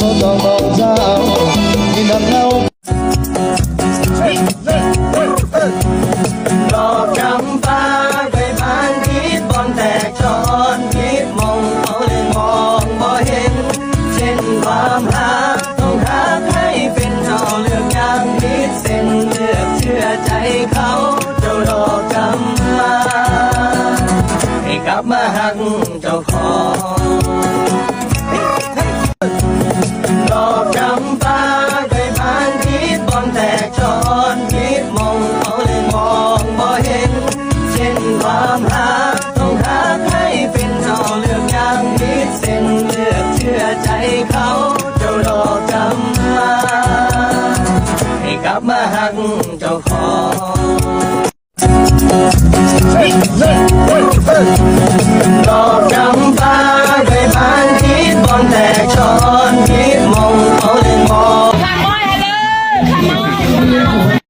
สดต้องบอกเจ้าที่นั่นเฮาดอกจำปาไปบ้านพิษบอลแตกจอนพิษมองเขาเลยมองบ่เห็นเช่นความรักต้องรักให้เป็นเจ้าเลือกอย่างพิษเส้นเลือกเชื่อใจเขาเจ้าดอกจำปาให้กลับมาหักเจ้าของดอกจำปาไปบ้านพิษบอลแตกจอนพิษมองเขาเลยมองบ่เห็นเช่นความรักต้องรักให้เป็นเจ้าเลือกอย่างพิษเส้นเลือกเชื่อใจเขาเจ้าดอกจำปาให้กลับมาหักเจ้าของ